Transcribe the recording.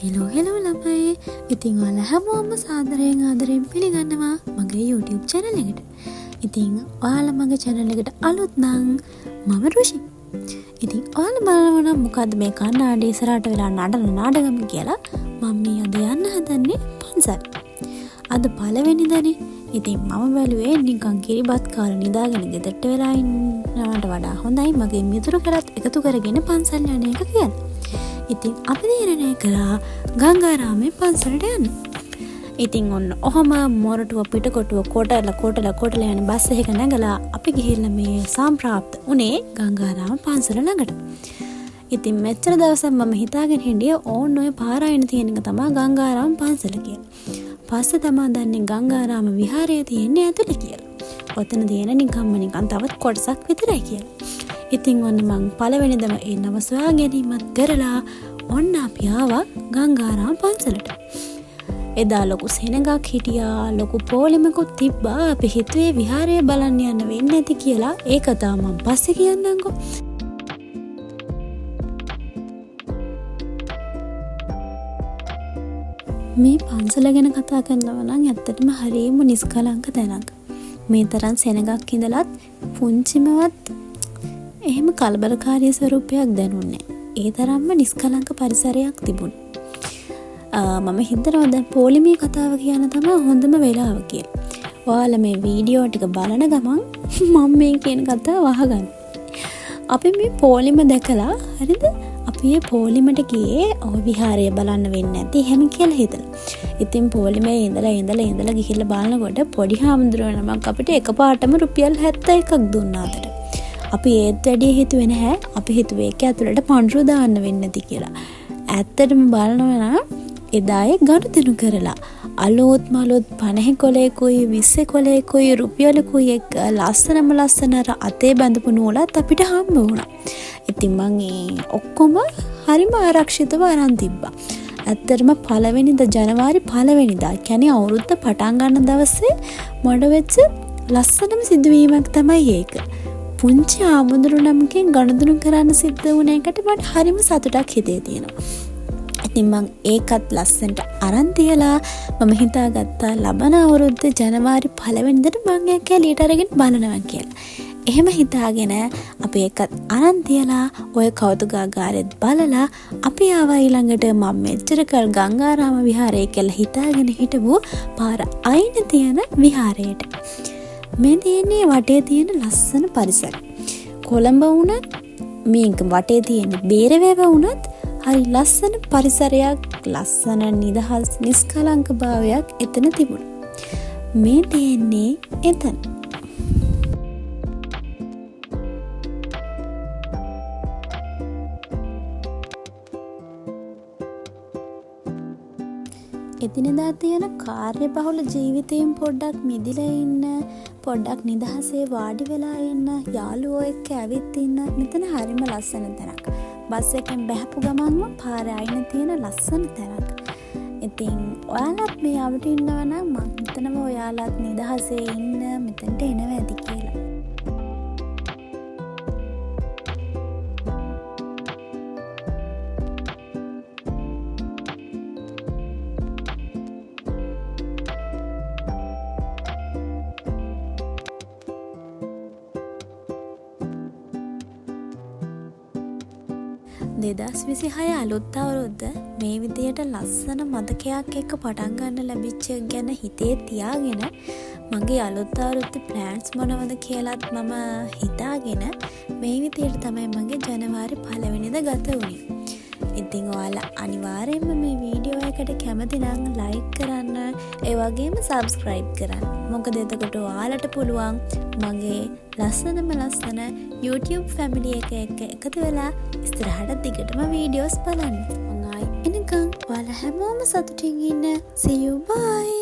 Hello ළමයි. ඉතින් ඔයාලා හැමෝම සාදරයෙන් ආදරයෙන් පිළිගන්නවා මගේ YouTube channel එකට. ඉතින් ඔයාලා මගේ channel එකට අලුත් නම් මම රුෂි. ඉතින් ඔයාලා බලනවා නම් මොකද්ද මේ කන්නාඩි ඉස්සරහට වෙලා නඩන නාඩගම කියලා මම මේ අද යන්න හදන්නේ පන්සල්. අද පළවෙනිදනේ. ඉතින් මම බැලුවේ නිකන් කිරිබත් කාලා නිදාගෙන ගෙදරට වෙලා ඉන්නවට වඩා හොඳයි මගේ මිතුරු කරත් එකතු කරගෙන පන්සල් යන එක කියලා. ඉතින් අපි තීරණය කළා ගංගාරාමේ පන්සලට යන්න. ඉතින් ඔන්න ඔහම මොරටුව පිටකොටුව කොටල යන බස් එකක නැගලා අපි ගිහිල්ලා මේ සම්ප්‍රාප්ත උනේ ගංගාරාම පන්සල ළඟට. ඉතින් මෙච්චර දවසක් මම හිතාගෙන හිටියේ ඕන් ඔය පාරායන තියෙන එක තමයි ගංගාරාම පන්සල කියලා. පස්සේ තමයි දන්නේ ගංගාරාම විහාරය තියෙන්නේ ඇතුලේ කියලා. ඔතන තියෙන නිකන් තවත් කොටසක් විතරයි කියලා. ඉතින් ඔන්න මං පළවෙනිදම ඒ නම සොයා ගැනීමත් කරලා ඔන්න අපි ආවා ගංගාරාම පන්සලට. එදා ලොකු සෙනඟක් හිටියා, ලොකු පොලිමකුත් තිබ්බා. අපි හිතුවේ විහාරය බලන්න යන්න වෙන්නේ නැති කියලා. ඒක තමයි මං පස්සේ කියන්නම්කෝ. මේ පන්සල ගැන කතා කරනවා නම් ඇත්තටම හරියම නිස්කලංක තැනක්. මේ තරම් සෙනඟක් ඉඳලත් පුංචිමවත් එහෙම කලබලකාරී ස්වරූපයක් දැනුන්නේ. ඒ තරම්ම නිස්කලංක පරිසරයක් තිබුණා. මම හිතනවා දැන් පොලිමේ කතාව කියන තමයි හොඳම වෙලාව කියලා. ඔයාලා මේ වීඩියෝ ටික බලන ගමන් මම මේ කියන කතාව අහගන්න. අපි මේ පොලිම දැකලා හරිද? අපි මේ පොලිමට ගියේ ඔය විහාරය බලන්න වෙන්නේ නැති හැම කියලා හිතලා. ඉතින් පොලිමේ ඉඳලා ගිහිල්ලා බලනකොට පොඩි හාමුදුරුවෝ නමක් අපිට එකපාරටම රුපියල් 71ක් දුන්නා අතට. අපි ඒත් වැඩි හිතුවේ නැහැ. අපි හිතුවේ ඒක ඇතුළට පඳුරු දාන්න වෙන්නේ නැති කියලා. ඇත්තටම බලනවා නම් එදායේ ගනුදෙනු කරලා අලුත් 50 කොලේකුයි 20 කොලේකුයි රුපියලකුයි එක්ක ලස්සන අතේ බැඳපු නූලත් අපිට හම්බ වුණා. ඉතින් මං ඔක්කොම හරිම ආරක්ෂිතව අරන් තිබ්බා. ඇත්තටම ජනවාරි 1 වෙනිදා කියන්නේ අවුරුද්ද පටන් ගන්න දවසේ මඩ වෙච්ච ලස්සනම සිදුවීමක් තමයි ඒක. පුංචි ආමුදුරු නමකින් ගනුදෙනු කරන්න සිද්ධ වුණ එකට මට හරිම සතුටක් හිතේ තියෙනවා. ඉතින් මං ඒකත් ලස්සනට අරන් තියලා මම හිතාගත්තා ලබන අවුරුද්ද ජනවාරි 1 වෙනිදාට මං ඒක එළියට අරගෙන බලනවා කියලා. එහෙම හිතාගෙන අපි ඒකත් අරන් තියලා ඔය කෞතුකාගාරෙත් බලලා අපි ආවා ඊළඟට මම මෙච්චර කල් ගංගාරාම විහාරය කියලා හිතාගෙන හිටපු පාර අයින තියෙන විහාරයට. මේ තියෙන්නේ වටේ තියෙන ලස්සන පරිසරය. කොළඹ වුණත් මේක වටේ තියෙන බේරවැව වුණත් හරි ලස්සන පරිසරයක්, ලස්සන නිදහස් නිස්කලංක භාවයක් එතන තිබුණා. මේ තියෙන්නේ එතන. එදිනෙදා තියෙන කාර්යබහුල ජීවිතයෙන් පොඩ්ඩක් මිදිලා ඉන්න, පොඩ්ඩක් නිදහසේ වාඩි වෙලා ඉන්න, යාළුවෝ එක්ක ඇවිත් ඉන්න මෙතන හරිම ලස්සන තැනක්. බස් එකෙන් බැහැපු ගමන්ම පාරේ අයින තියෙන ලස්සන තැනක්. ඉතින් ඔයාලත් මේ ආවට ඉන්නවා නම් මම හිතනවා ඔයාලත් නිදහසේ ඉන්න මෙතනට එනවා ඇති කියලා. දෙදස් 26 අලුත් අවුරුද්ද මේ විදියට ලස්සන මතකයක් එක්ක පටන් ගන්න ලැබිච්ච ගැන හිතේ තියාගෙන මගේ අලුත් අවුරුද්දේ ප්ලෑන්ස් මොනවද කියලාත් මම හිතාගෙන මේ විදියට තමයි මගේ ජනවාරි 1 වෙනිදා ගත වුණේ. ඉතින් ඔයාලා අනිවාර්යයෙන්ම මේ වීඩියෝ එකට කැමති නම් ලයික් කරන්න, ඒ වගේම සබ්ස්ක්‍රයිබ් කරන්න. මොකද එතකොට ඔයාලට පුළුවන් මගේ ලස්සන YouTube family එක එක්ක එකතු වෙලා ඉස්සරහට දිගටම වීඩියෝස් බලන්න. මම ආයි එනකන් ඔයාලා හැමෝම සතුටින් ඉන්න. See you, bye.